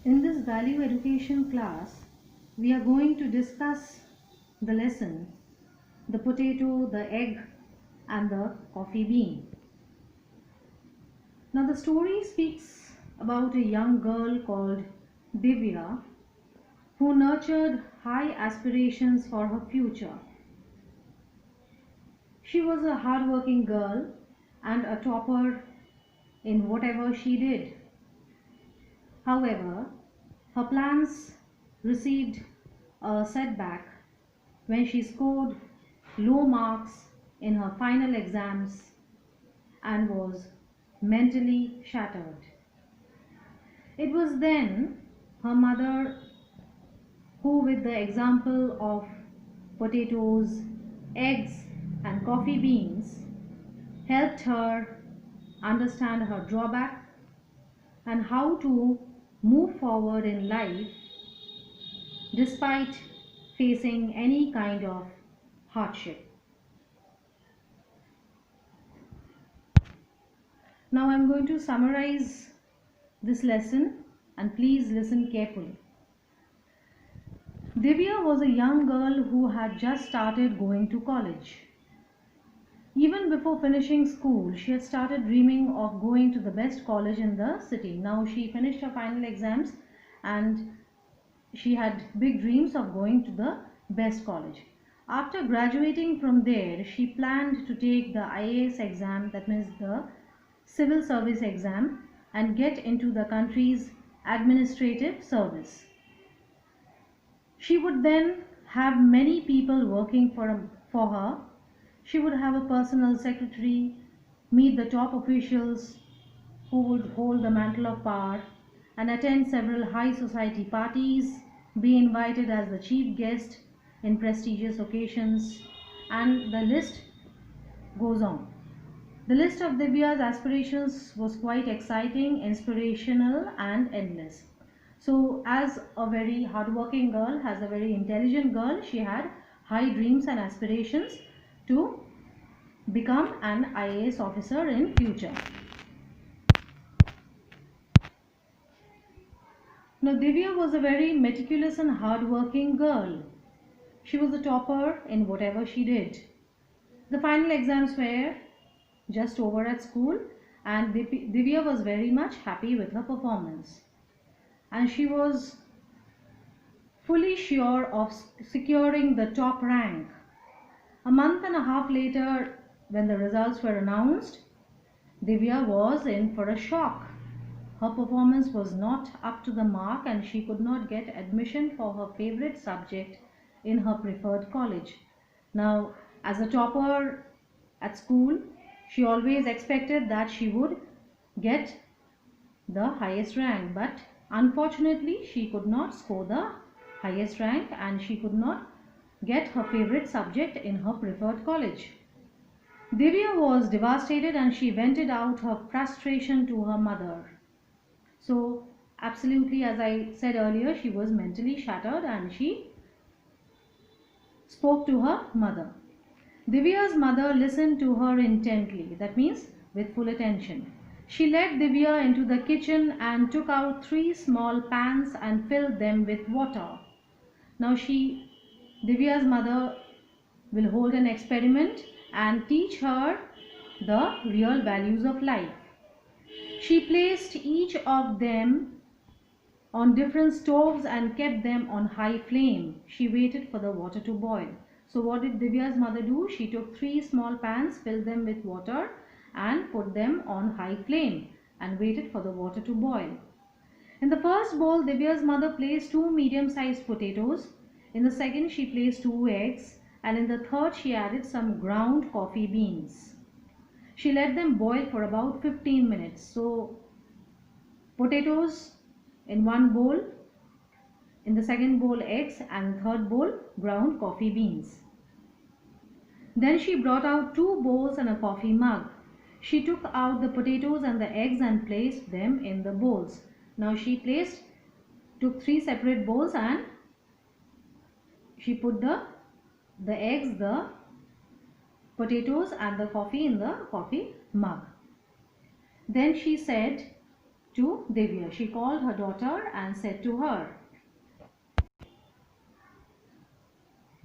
In this value education class, we are going to discuss the lesson, the potato, the egg, and the coffee bean. Now, the story speaks about a young girl called Divya who nurtured high aspirations for her future. She was a hardworking girl and a topper in whatever she did. However, her plans received a setback when she scored low marks in her final exams and was mentally shattered. It was then her mother who, with the example of potatoes, eggs, and coffee beans, helped her understand her drawback and how to move forward in life despite facing any kind of hardship. Now I am going to summarize this lesson and please listen carefully. Divya was a young girl who had just started going to college. Even before finishing school, she had started dreaming of going to the best college in the city. Now she finished her final exams and she had big dreams of going to the best college. After graduating from there, she planned to take the IAS exam, that means the civil service exam, and get into the country's administrative service. She would then have many people working for her. She would have a personal secretary, meet the top officials who would hold the mantle of power, and attend several high society parties, be invited as the chief guest in prestigious occasions, and the list goes on. The list of Divya's aspirations was quite exciting, inspirational, and endless. So, as a very hardworking girl, as a very intelligent girl, she had high dreams and aspirations to become an IAS officer in future. Now, Divya was a very meticulous and hardworking girl. She was a topper in whatever she did. The final exams were just over at school and Divya was very much happy with her performance. And she was fully sure of securing the top rank. A month and a half later, when the results were announced, Divya was in for a shock. Her performance was not up to the mark and she could not get admission for her favorite subject in her preferred college. Now, as a topper at school, she always expected that she would get the highest rank, but unfortunately she could not score the highest rank and she could not get her favorite subject in her preferred college. Divya was devastated and she vented out her frustration to her mother. So absolutely, as I said earlier, she was mentally shattered and she spoke to her mother. Divya's mother listened to her intently, that means with full attention. She led Divya into the kitchen and took out 3 small pans and filled them with water. Now Divya's mother will hold an experiment and teach her the real values of life. She placed each of them on different stoves and kept them on high flame. She waited for the water to boil. So what did Divya's mother do? She took 3 small pans, filled them with water and put them on high flame and waited for the water to boil. In the first bowl, Divya's mother placed 2 medium-sized potatoes. In the second, she placed 2 eggs. And in the third, she added some ground coffee beans. She let them boil for about 15 minutes. So potatoes in one bowl, in the second bowl eggs, and third bowl ground coffee beans. Then she brought out 2 bowls and a coffee mug. She took out the potatoes and the eggs and placed them in the bowls. Now she took 3 separate bowls and she put the eggs, the potatoes and the coffee in the coffee mug. Then she said, to Divya. She called her daughter and said to her.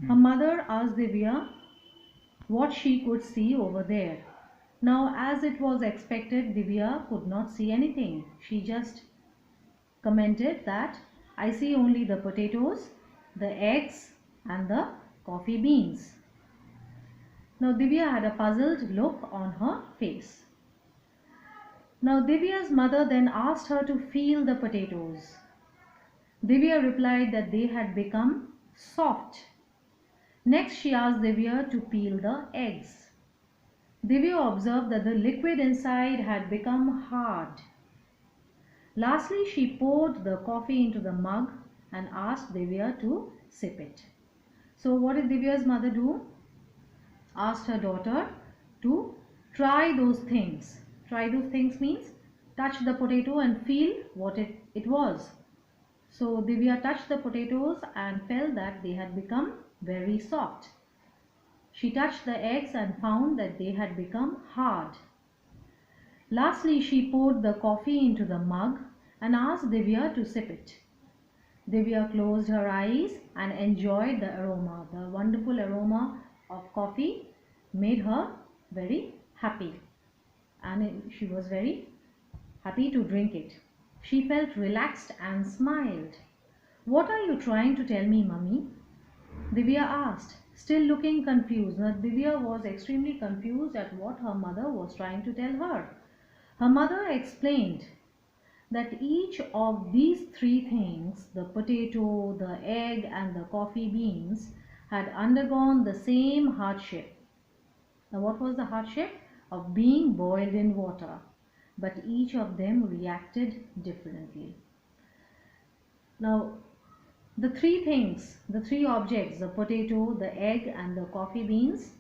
Her mother asked Divya what she could see over there. Now, as it was expected, Divya could not see anything. She just commented that I see only the potatoes, the eggs, and the coffee beans. Now, Divya had a puzzled look on her face. Now, Divya's mother then asked her to feel the potatoes. Divya replied that they had become soft. Next, she asked Divya to peel the eggs. Divya observed that the liquid inside had become hard. Lastly, she poured the coffee into the mug and asked Divya to sip it. So, what did Divya's mother do? Asked her daughter to try those things. Try those things means touch the potato and feel what it was. So Divya touched the potatoes and felt that they had become very soft. She touched the eggs and found that they had become hard. Lastly, she poured the coffee into the mug and asked Divya to sip it. Divya closed her eyes and enjoyed the aroma. The wonderful aroma of coffee made her very happy, and she was very happy to drink it. She felt relaxed and smiled. What are you trying to tell me, Mummy? Divya asked, still looking confused. Now, Divya was extremely confused at what her mother was trying to tell her. Her mother explained that each of these three things, the potato, the egg, and the coffee beans, had undergone the same hardship. Now, what was the hardship? Of being boiled in water. But each of them reacted differently. Now, the three things, the three objects, the potato, the egg, and the coffee beans,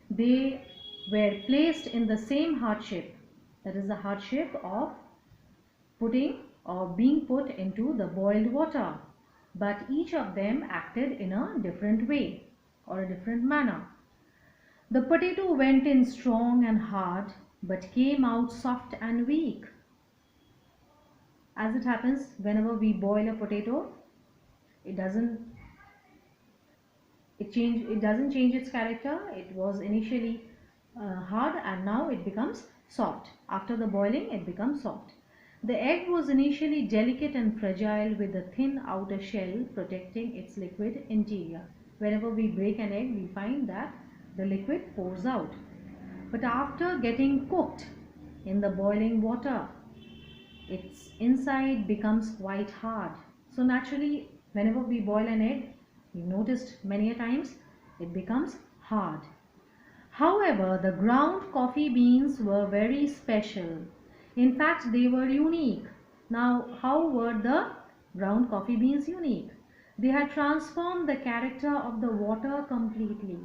they were placed in the same hardship. That is the hardship of putting or being put into the boiled water. But each of them acted in a different way or a different manner. The potato went in strong and hard, but came out soft and weak. As it happens, whenever we boil a potato, it doesn't change its character. It was initially hard and now it becomes soft. After the boiling, it becomes soft. The egg was initially delicate and fragile with a thin outer shell protecting its liquid interior. Whenever we break an egg, we find that the liquid pours out. But after getting cooked in the boiling water, its inside becomes quite hard. So naturally, whenever we boil an egg, you've noticed many a times, it becomes hard. However, the ground coffee beans were very special. In fact, they were unique. Now, how were the ground coffee beans unique? They had transformed the character of the water completely.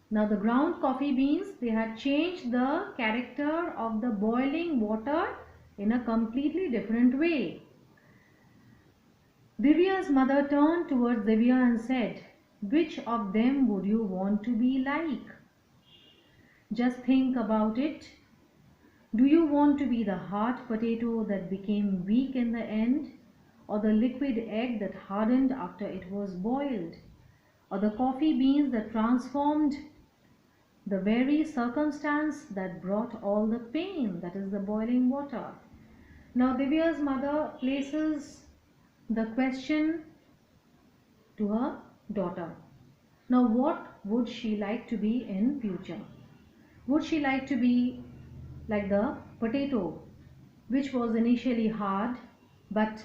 Now, the ground coffee beans, they had changed the character of the boiling water in a completely different way. Divya's mother turned towards Divya and said, which of them would you want to be like? Just think about it. Do you want to be the hard potato that became weak in the end, or the liquid egg that hardened after it was boiled, or the coffee beans that transformed the very circumstance that brought all the pain, that is the boiling water? Now Divya's mother places the question to her daughter. Now what would she like to be in future? Would she like to be like the potato, which was initially hard, but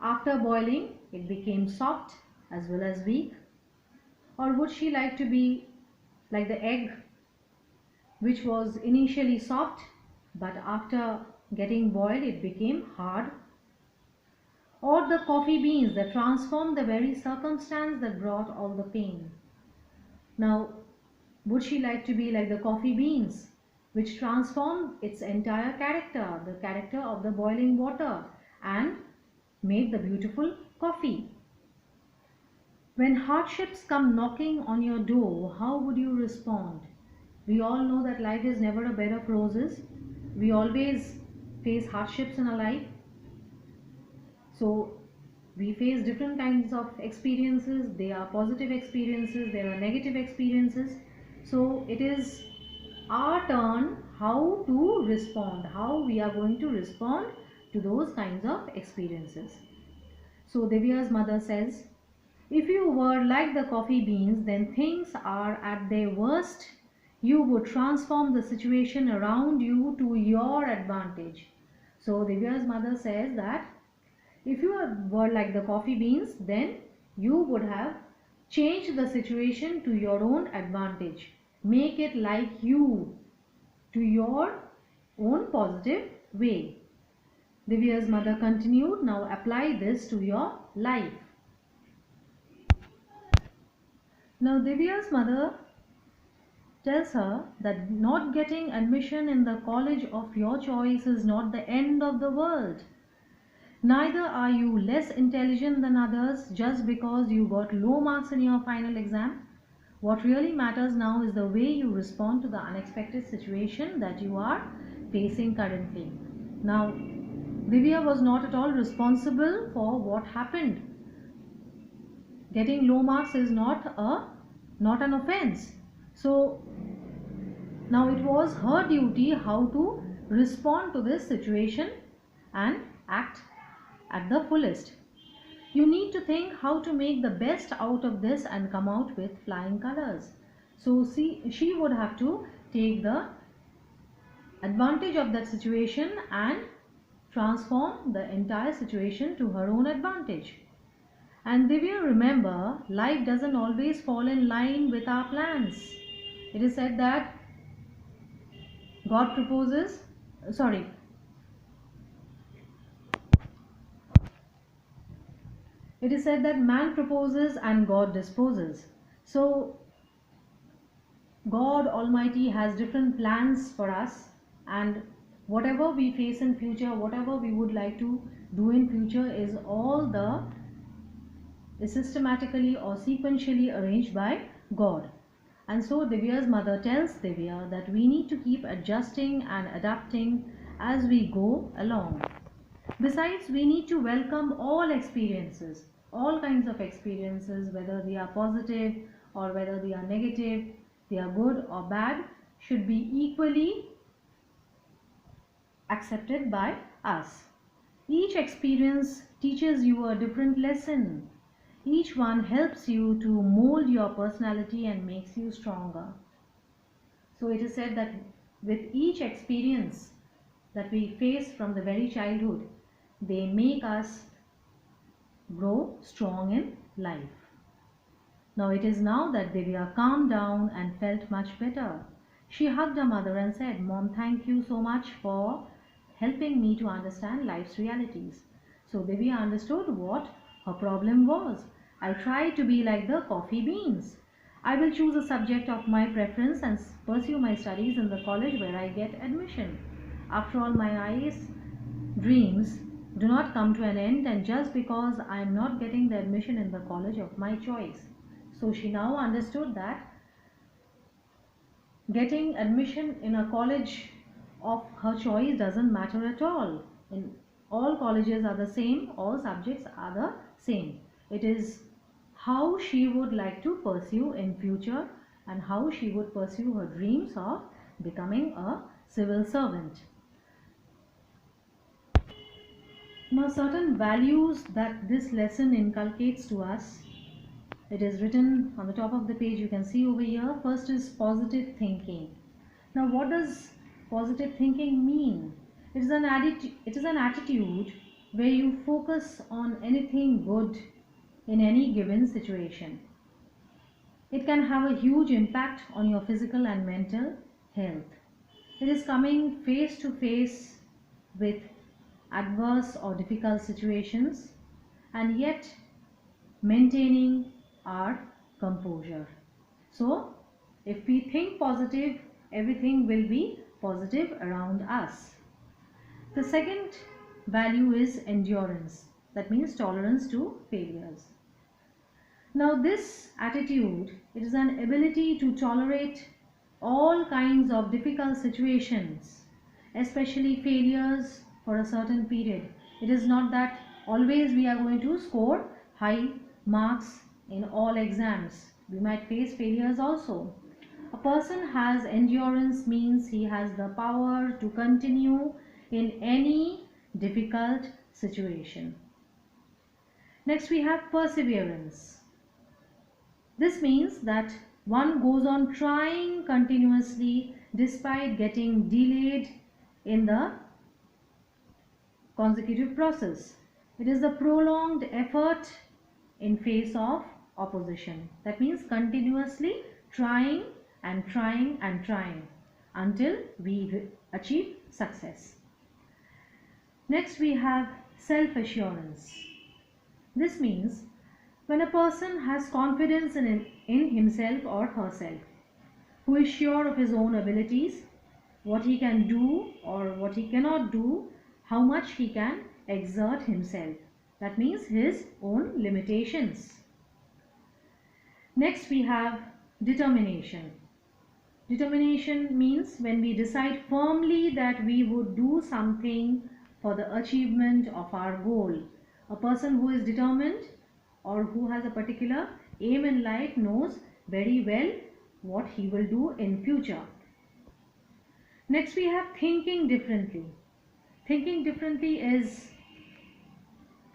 after boiling it became soft as well as weak? Or would she like to be like the egg, which was initially soft, but after getting boiled it became hard? Or the coffee beans that transformed the very circumstance that brought all the pain? Now, would she like to be like the coffee beans, which transformed its entire character, the character of the boiling water, and made the beautiful coffee? When hardships come knocking on your door, how would you respond? We all know that life is never a bed of roses. We always face hardships in our life. So we face different kinds of experiences. They are positive experiences, there are negative experiences. So it is our turn how to respond, how we are going to respond to those kinds of experiences. So Divya's mother says, if you were like the coffee beans, then things are at their worst. You would transform the situation around you to your advantage. So Divya's mother says that if you were like the coffee beans, then you would have changed the situation to your own advantage. Make it like you, to your own positive way. Divya's mother continued, now apply this to your life. Now Divya's mother tells her that not getting admission in the college of your choice is not the end of the world. Neither are you less intelligent than others just because you got low marks in your final exam. What really matters now is the way you respond to the unexpected situation that you are facing currently. Now, Divya was not at all responsible for what happened. Getting low marks is not an offense. So now it was her duty how to respond to this situation and act at the fullest. You need to think how to make the best out of this and come out with flying colors. So she would have to take the advantage of that situation and transform the entire situation to her own advantage. And Divya, remember, life doesn't always fall in line with our plans. It is said that it is said that man proposes and God disposes. So God Almighty has different plans for us, and whatever we face in future, whatever we would like to do in future is systematically or sequentially arranged by God. And so Divya's mother tells Divya that we need to keep adjusting and adapting as we go along. Besides, we need to welcome all experiences, all kinds of experiences, whether they are positive or whether they are negative, they are good or bad, should be equally accepted by us. Each experience teaches you a different lesson. Each one helps you to mold your personality and makes you stronger. So it is said that with each experience that we face from the very childhood, they make us grow strong in life. Now it is now that Divya calmed down and felt much better. She hugged her mother and said, Mom, thank you so much for helping me to understand life's realities. So Divya understood what her problem was. I tried to be like the coffee beans. I will choose a subject of my preference and pursue my studies in the college where I get admission. After all, my IAS dreams do not come to an end, and just because I am not getting the admission in the college of my choice. So she now understood that getting admission in a college of her choice doesn't matter at all. In all colleges are the same, all subjects are the same. It is how she would like to pursue in future and how she would pursue her dreams of becoming a civil servant. Now, certain values that this lesson inculcates to us, it is written on the top of the page, you can see over here. First is positive thinking. Now, what does positive thinking mean? It is an attitude where you focus on anything good in any given situation. It can have a huge impact on your physical and mental health. It is coming face to face with adverse or difficult situations and yet maintaining our composure. So, if we think positive, everything will be positive around us. The second value is endurance. That means tolerance to failures. Now this attitude, it is an ability to tolerate all kinds of difficult situations, especially failures for a certain period. It is not that always we are going to score high marks in all exams. We might face failures also. A person has endurance means he has the power to continue in any difficult situation. Next we have perseverance. This means that one goes on trying continuously despite getting delayed in the consecutive process. It is the prolonged effort in face of opposition. That means continuously trying and trying and trying until we achieve success. Next we have self-assurance. This means when a person has confidence in himself or herself, who is sure of his own abilities, what he can do or what he cannot do, how much he can exert himself. That means his own limitations. Next we have determination. Determination means when we decide firmly that we would do something for the achievement of our goal. A person who is determined or who has a particular aim in life knows very well what he will do in future. Next we have thinking differently. Thinking differently is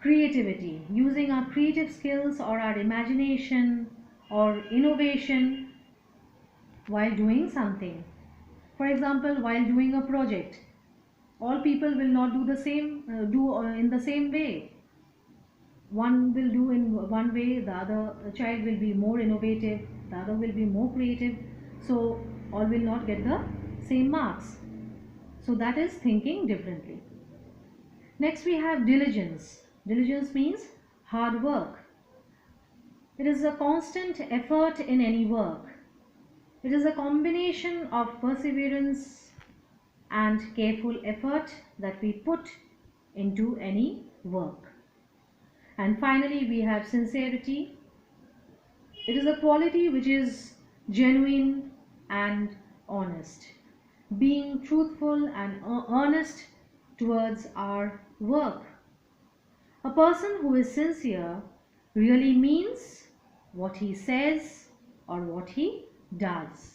creativity, using our creative skills or our imagination or innovation while doing something. For example, while doing a project, all people will not do the same, in the same way. One will do in one way, the other child will be more innovative, the other will be more creative, so all will not get the same marks. So that is thinking differently. Next we have diligence. Diligence means hard work. It is a constant effort in any work. It is a combination of perseverance and careful effort that we put into any work. And finally we have sincerity. It is a quality which is genuine and honest. Being truthful and earnest towards our work. A person who is sincere really means what he says or what he does.